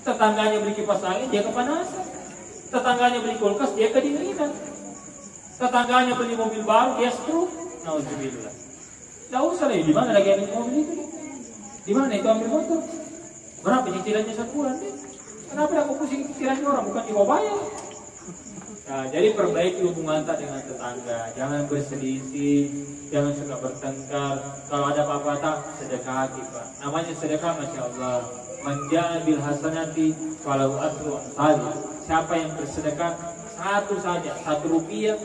Tetangganya beli kipas angin, dia kepanasan. Tetangganya beli kulkas, dia kedinginan. Tetangganya beli mobil baru, dia stroke. Nauzubillah. Tidak usah lah, di mana lagi ambil mobil itu? Di mana itu ambil motor? Berapa cicilannya sebulan? Kenapa aku pusing cicilannya orang, bukan mau bayar? Nah, jadi perbaiki hubungan dengan tetangga, jangan berselisih, jangan suka bertengkar. Kalau ada apa-apa, sedekah Pak. Namanya sedekah, masya Allah. Manja bil hasanati walau asru amsalih. Siapa yang bersedekah satu saja, 1 rupiah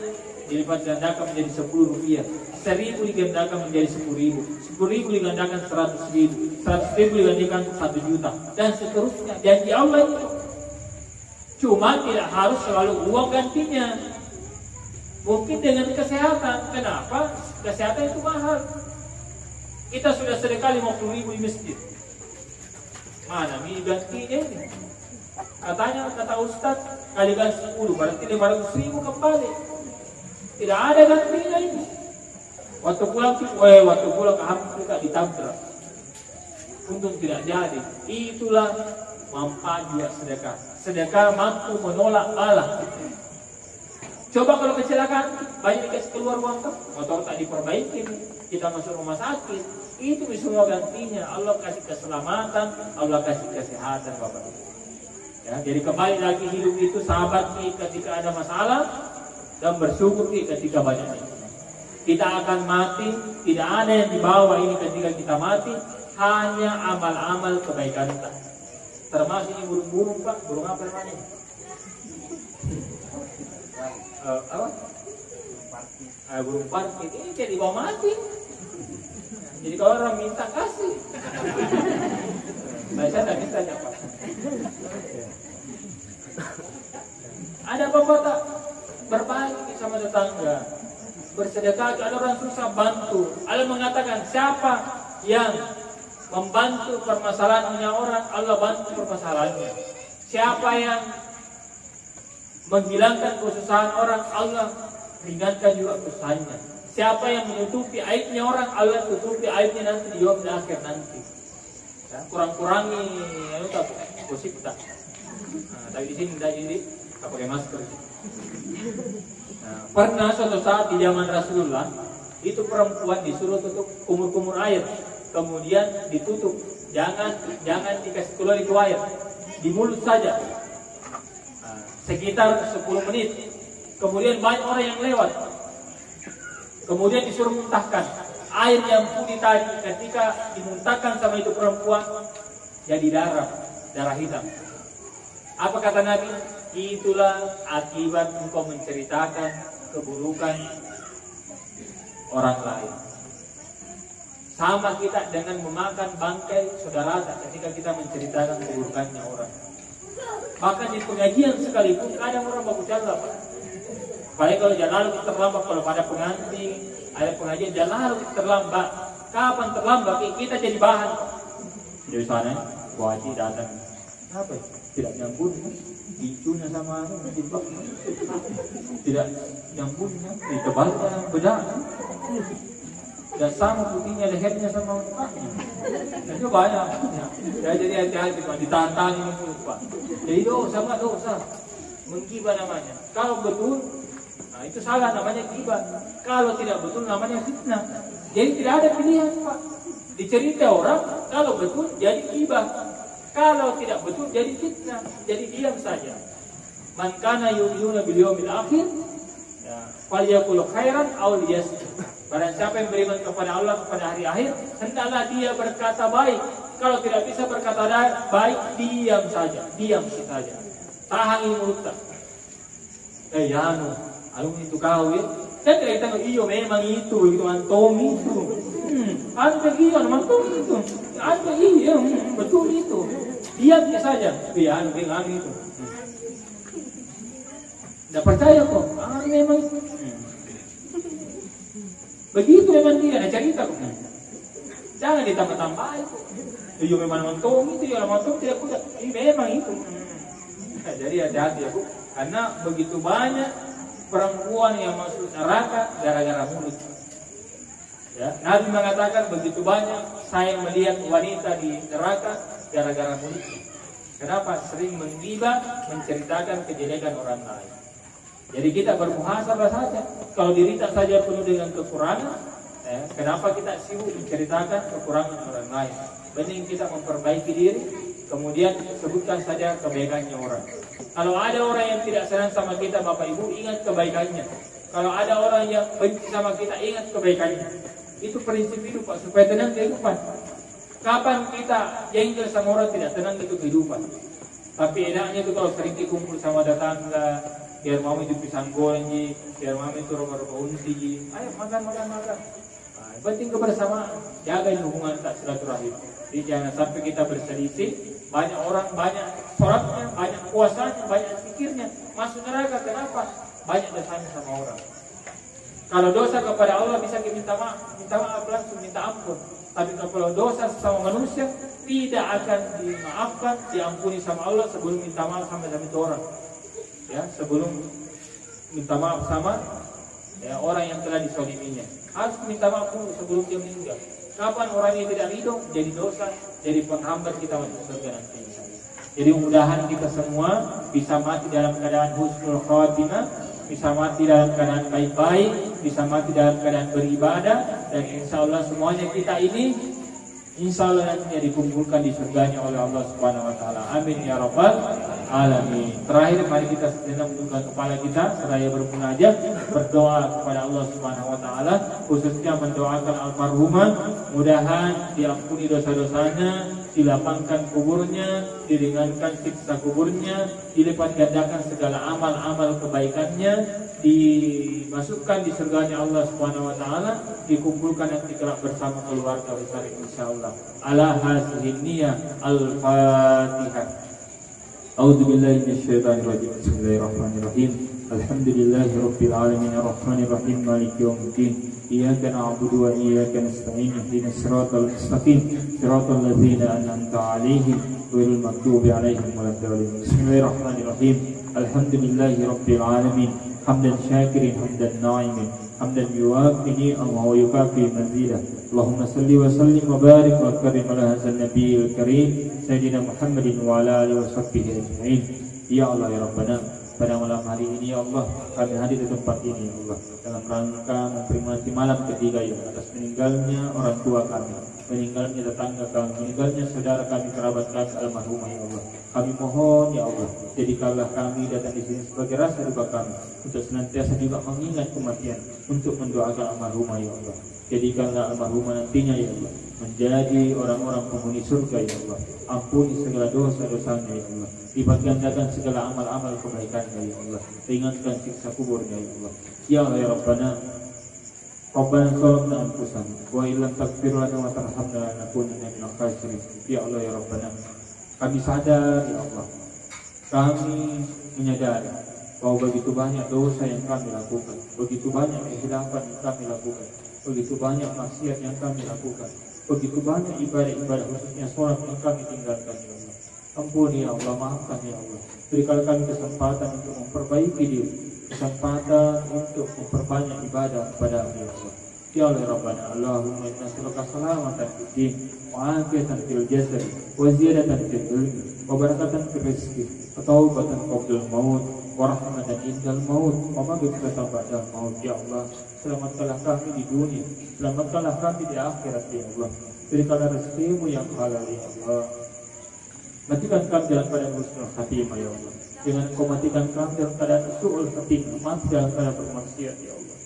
dilipat gandakan menjadi 10 rupiah, 1000 digandakan menjadi 10.000, 10.000 digandakan 100.000, 100.000 digandakan 1 juta, dan seterusnya. Janji Allah itu. Cuma tidak harus selalu uang gantinya. Mungkin dengan kesehatan. Kenapa? Kesehatan itu mahal. Kita sudah sedekah 50.000 di masjid. Mana gantinya ini? Katanya, kata Ustaz, kalikan 10 berarti 500.000 kembali. Tidak ada gantinya ini. Waktu pulang ke Afrika ditabrak. Untung tidak jadi. Itulah manfaat juga sedekah. Sedekah mampu menolak bala. Coba kalau kecelakaan, banyak dikasih keluar uang kan? Motor tak diperbaiki, kita masuk rumah sakit. Itu semua gantinya. Allah kasih keselamatan, Allah kasih kesehatan, Bapak. Ya, jadi kembali lagi hidup itu sahabat ketika ada masalah dan bersyukur ketika banyak nikmat. Kita akan mati, tidak ada yang dibawa ini ketika kita mati, hanya amal-amal kebaikan kita. Termasuk ini burung-burung, Pak. Burung apa namanya? Apa? Burung parkir. Ini kayak dibawa mati. Jadi kalau orang minta kasih. Saya tidak minta Pak. Ada apa-apa tak? Berbagi sama tetangga, bersedekah. Ada orang susah, bantu. Allah mengatakan siapa yang membantu permasalahannya orang, Allah bantu permasalahannya. Siapa yang menghilangkan kesusahan orang, Allah ringankan juga kesusahannya. Siapa yang menutupi aibnya orang, Allah tutupi aibnya nanti di yaumil akhir nanti. Ya, kurang-kurangi itu tak gosip tak. Nah, tapi di sini tidak jadi tak pakai masker. Nah, pernah suatu saat di zaman Rasulullah itu perempuan disuruh tutup kumur-kumur air, kemudian ditutup, jangan dikasih keluar itu air, di mulut saja. Nah, sekitar 10 menit. Kemudian banyak orang yang lewat. Kemudian disuruh muntahkan air yang putih tadi. Ketika dimuntahkan sama itu perempuan, jadi darah hitam. Apa kata Nabi? Itulah akibat engkau menceritakan keburukan orang lain. Sama kita dengan memakan bangkai saudara ketika kita menceritakan keburukannya orang. Bahkan di pengajian sekalipun kadang orang bagus jalan, Pak. Baik kalau jalan kita terlambat, kalau pada pengantin ada pengajian jalan kita terlambat. Kapan terlambat? Kita jadi bahan. Dari sana, wajib datang. Apa? Tidak nyambung, pincunya sama jilbab. Tidak nyambungnya, ditebalnya beda. Dan sama putihnya lehernya sama mukanya. Itu banyak. Ya, jadi hati-hati Pak, ditantangin itu Pak. Jadi dosa menggibah namanya. Kalau betul, nah itu salah, namanya gibah. Kalau tidak betul namanya fitnah. Jadi tidak ada pilihan Pak. Dicerita orang, kalau betul jadi gibah. Kalau tidak betul jadi fitnah. Jadi diam saja. Man kana yu'minu bil yaumil akhir, ya, falyaqul khairan aw liyasmut. Barang siapa yang beriman kepada Allah, kepada hari akhir, hendaklah dia berkata baik. Kalau tidak bisa berkata baik, diam saja, saja. Tahan mulutnya. Alung itu kau ya. Dan kita iyo memang itu antom itu. Anda iyo antom itu. Anda iyo betul itu. Diam saja. Dengan itu. Tidak percaya kok. Memang itu. Begitu memang dia ada cerita kok. Jangan ditambah-tambah itu. Iyo memang antom itu, ya antom tidak kuda. Memang itu. Jadi hati-hati ya Bu. Karena begitu banyak perempuan yang masuk neraka gara-gara mulut. Ya, Nabi mengatakan begitu banyak saya melihat wanita di neraka gara-gara mulut. Kenapa? Sering menggibah, menceritakan kejelekan orang lain. Jadi kita bermuhasabah saja. Kalau diri tak saja penuh dengan kekurangan, kenapa kita sibuk menceritakan kekurangan orang lain? Mending kita memperbaiki diri, kemudian sebutkan saja kebaikannya orang. Kalau ada orang yang tidak senang sama kita, Bapak Ibu, ingat kebaikannya. Kalau ada orang yang benci sama kita, ingat kebaikannya. Itu prinsip hidup, Pak, supaya tenang kehidupan. Kapan kita jengkel sama orang tidak tenang itu kehidupan. Tapi enaknya itu kalau sering dikumpul sama tetangga, biar mami itu pisang goreng, biar mami itu rokok-rokok unsi, ayo makan. Nah, penting kebersamaan, jaga hubungan tak silaturahim. Jadi jangan sampai kita berselisih, banyak orang, banyak sholatnya, banyak puasanya, banyak zikirnya, masuk neraka. Kenapa? Banyak dosanya sama orang. Kalau dosa kepada Allah bisa kita minta maaf langsung, minta ampun. Tapi kalau dosa sama manusia tidak akan dimaafkan, diampuni sama Allah sebelum minta maaf sama itu orang. Ya, sebelum minta maaf sama orang yang telah disoliminya. Harus minta maaf dulu sebelum dia meninggal. Kapan orang yang tidak ridho, jadi dosa, jadi penghambat kita masuk surga nanti. Jadi mudah-mudahan kita semua bisa mati dalam keadaan husnul khatimah, bisa mati dalam keadaan baik-baik, bisa mati dalam keadaan beribadah, dan insya Allah semuanya kita ini insya Allah nantinya dikumpulkan di surganya oleh Allah Subhanahu Wa Taala. Amin ya Rabbal Alamin. Terakhir mari kita sejenak menundukkan kepala kita seraya bermunajat, berdoa kepada Allah Subhanahu Wa Taala, khususnya mendoakan almarhumah, mudahan diampuni dosa-dosanya, dilapangkan kuburnya, diringankan siksa kuburnya, dilipat gandakan segala amal-amal kebaikannya, dimasukkan di surganya Allah Subhanahu Wa Taala, dikumpulkan nanti kelak bersama keluarga besar insyaallah. Ala hadhihi niyyah al-Fatihah. A'udzubillahi minasyaitonir rajim. Bismillahirrahmanirrahim. Alhamdulillahi rabbil alamin arrahmanir rahim maliki yaumiddin. Iyyaka na'budu wa iyyaka nasta'in. Ihdinas siratal mustaqim. Siratal ladzina an'amta 'alaihim ghairil maghdubi 'alaihim waladdallin. Bismillahirrahmanirrahim. Alhamdulillahi rabbil alamin. Hamdan syakirin hamdan na'imin. Hamdan yuwafi ni'amahu wa yukafi mazidah. Allahumma salli wa sallim wa barik wa karim ala hadzal nabiyil karim Sayyidina Muhammadin wa ala alihi wa sahbihi ajma'in. Ya Allah ya Rabbana, pada malam hari ini ya Allah, kami hadir di tempat ini ya Allah dalam rangka memperingati malam ketiga ya atas meninggalnya orang tua kami, meninggalnya tetangga kami, meninggalnya saudara kami, kerabat kami almarhumah ya Allah. Kami mohon ya Allah, jadikanlah kami datang di sini sebagai rasa duka kami untuk senantiasa juga mengingat kematian, untuk mendoakan almarhumah ya Allah. Jadikanlah almarhumah nantinya ya Allah menjadi orang-orang penghuni surga ya Allah. Ampuni segala dosa-dosanya ya Allah. Lipat gandakan segala amal-amal kebaikannya ya Allah. Ringankan siksa kuburnya ya Allah. Ya Allah ya Rabbana, Rabbana zalamna anfusana wa illam taghfir lana wa tarhamna lanakunanna minal khasirin. Ya Allah ya Rabbana, kami sadar ya Allah, kami menyadari bahwa begitu banyak dosa yang kami lakukan, begitu banyak kehilapan yang kami lakukan, begitu banyak maksiat yang kami lakukan, begitu banyak ibadah-ibadah khususnya sholat yang kami tinggalkan ya Allah. Ampuni ya Allah, maafkan ya Allah. Berikan kami kesempatan untuk memperbaiki diri, kesempatan untuk memperbanyak ibadah kepada ya Allah. Ya Allah Rabbana, Allahumma inna nas'aluka salamatan fid din wa afiyatan fil jasad wa ziyadatan fil ilmi wa barakatan fil rizqi wa taubatan qabla al-maut wa rahmatan indal maut wa maghfiratan ba'dal maut. Ya Allah, selamatkanlah kami di dunia, selamatkanlah kami di akhirat ya Allah. Berikanlah rezeki-Mu yang halal ya Allah. Matikan kami dalam keadaan husnul khatimah ya Allah. Jangan Kau matikan kami dalam keadaan su'ul khatimah, mati dalam keadaan bermaksiat ya Allah.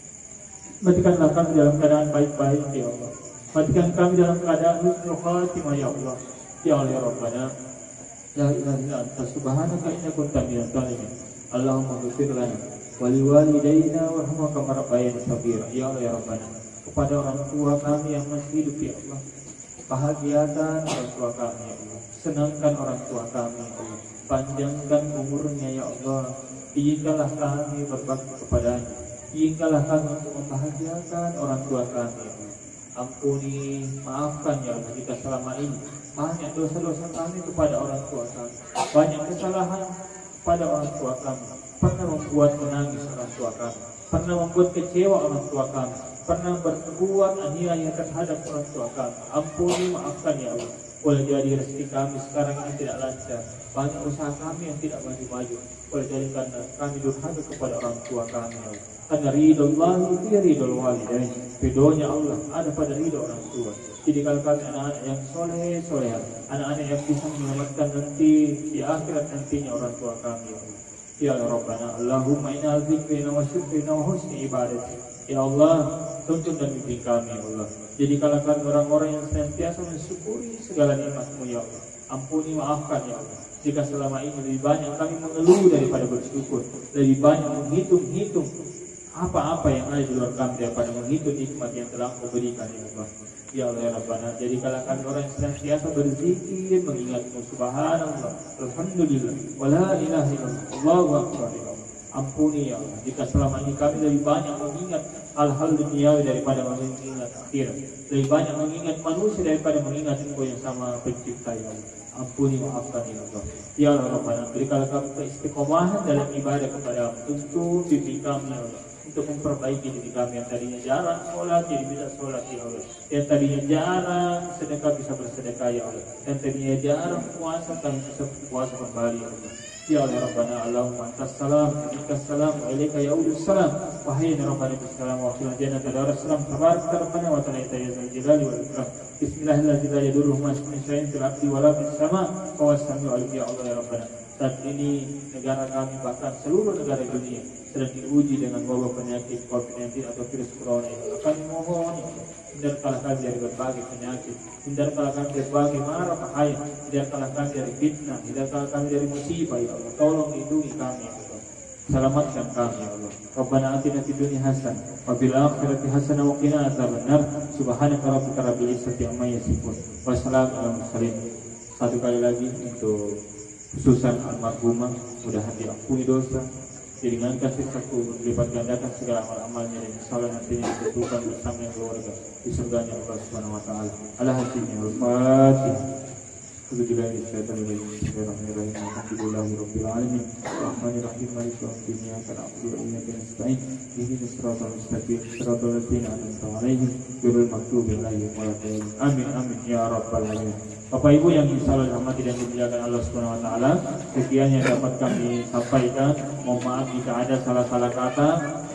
Matikanlah kami dalam keadaan baik-baik ya Allah. Matikan kami dalam keadaan husnul khatimah ya Allah. Ya Allah ya Rabbana, la ilaha illa anta subhanaka inna kunna minadh dhalimin. Allahumma ighfir lana wa liwalidayna warhamhum kama rabbayana shaghira. Ya Allah ya Rabbana, kepada orang tua kami yang masih hidup ya Allah, bahagiakan orang tua kami ya Allah, senangkan orang tua kami ya Allah, panjangkan umurnya ya Allah. Izinkanlah kami berbakti kepadanya, izinkanlah kami untuk membahagiakan orang tua kami ya Allah. Ampuni, maafkan ya Allah jika selama ini banyak dosa-dosa kami kepada orang tua kami, banyak kesalahan pada orang tua kami, pernah membuat menangis orang tua kami, pernah membuat kecewa orang tua kami, pernah berbuat aniaya terhadap orang tua kami. Ampuni, maafkan ya Allah. Boleh jadi rezeki kami sekarang ini tidak lancar, banyak usaha kami yang tidak maju-maju. Oleh jadikan kami durhaka kepada orang tua kami, ya Allah. Karena ridho Allah fi ridho walidain. Ridhonya Allah ada pada ridho orang tua. Jadi kalau kami anak-anak yang soleh, anak-anak yang bisa menyelamatkan nanti di akhirat nantinya orang tua kami, ya Allah. Ya Rabbana Allahumma inna zikrina wa syukrina wa husni ibadati. Ya Allah, tuntun dan bimbing kami, ya Allah. Jadi kalau kami orang-orang yang senantiasa mensyukuri segala nikmat-Mu, ya Allah. Ampuni, maafkan, ya Allah. Jika selama ini lebih banyak kami mengeluh daripada bersyukur, lebih banyak menghitung-hitung apa-apa yang ada di luar kami daripada menghitung nikmat yang telah Kau berikan, ya Allah. Ya Allah ya Rabbana, jadi kalau kami orang yang senantiasa berzikir mengingat-Mu, subhanallah, alhamdulillah, wala ilaha illallah, Allahu akbar, ya Allah. Ampuni ya Allah, jika selama ini kami lebih banyak mengingat hal-hal duniawi daripada mengingat akhirat, lebih banyak mengingat manusia daripada mengingat Engkau yang sama pencipta, ya Allah. Ampuni, maafkan ya Allah. Ya Allah Rabbana, berikanlah kami keistiqomahan dalam ibadah kepada tuntun bimbing kami, ya Allah, untuk memperbaiki diri kami yang tadinya jarang sholat jadi bisa sholat, ya Allah. Yang tadinya jarang sedekah bisa bersedekah, ya Allah. Yang tadinya jarang puasa kami bisa puasa kembali, ya Allah. Ya Allah Rabbana Allahumma antas salam minkas salam wa ilaika yaudus salam wa hayyina rabbana bis salam wa qina jannata darus salam tabarak rabbana wa ta'ala ya zal jalali wal ikram. Bismillahirrahmanirrahim. La yadurru ma ismin syai'in fil ardi wa la fis sama wa huwas samiul alim. Ya Allah ya Rabbana, saat ini negara kami bahkan seluruh negara dunia sedang diuji dengan wabah penyakit COVID-19 atau virus corona. Kami mohon hindarkanlah kami dari berbagai penyakit, hindarkanlah kami dari berbagai mara bahaya, hindarkanlah kami dari fitnah, hindarkanlah kami dari musibah, ya Allah. Tolong lindungi kami, ya Allah. Selamatkan kami, ya Allah. Rabbana atina fid dunya hasanah wa fil akhirati hasanah wa qina adzabannar. Subhanaka rabbika rabbil izzati amma yasifun. Wassalamu ala mursalin. Satu kali lagi untuk khususan almarhumah, mudah-mudahan diampuni dosa, dengan kasih satu melipat gandakan segala amal-amalnya, dan insyaallah nantinya disatukan bersama yang keluarga di surganya Allah Subhanahu wa taala. Ala hadirin al-Fatihah. Bismillahirrahmanirrahim. Bismillahirrahmanirrahim. Alhamdulillahirabbil alamin. Arrahmanir rahim. Maliki yaumiddin. Iyyaka na'budu wa iyyaka nasta'in. Ihdinas siratal mustaqim. Siratal ladzina an'amta 'alaihim ghairil maghdubi 'alaihim waladdallin. Amin amin ya rabbal alamin. Bapak Ibu yang insyaallah dirahmati dan dimuliakan Allah Subhanahu wa taala, sekian yang dapat kami sampaikan. Mohon maaf jika ada salah-salah kata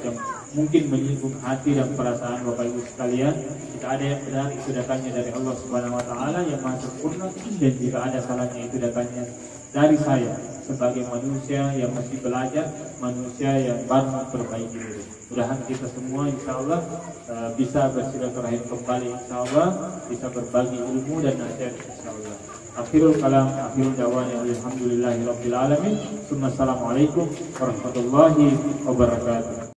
yang mungkin menyinggung hati dan perasaan Bapak Ibu sekalian. Jika ada yang benar, itu datangnya dari Allah Subhanahu wa taala yang Maha sempurna, dan jika ada salahnya, itu datangnya dari saya sebagai manusia yang masih belajar, manusia yang baru memperbaiki diri. Mudah-mudahan kita semua insyaallah bisa bersilaturahim kembali, insyaallah bisa berbagi ilmu dan nasihat insyaallah. Akhirul kalam, akhirul da'wana alhamdulillahirabbil alamin. Assalamualaikum warahmatullahi wabarakatuh.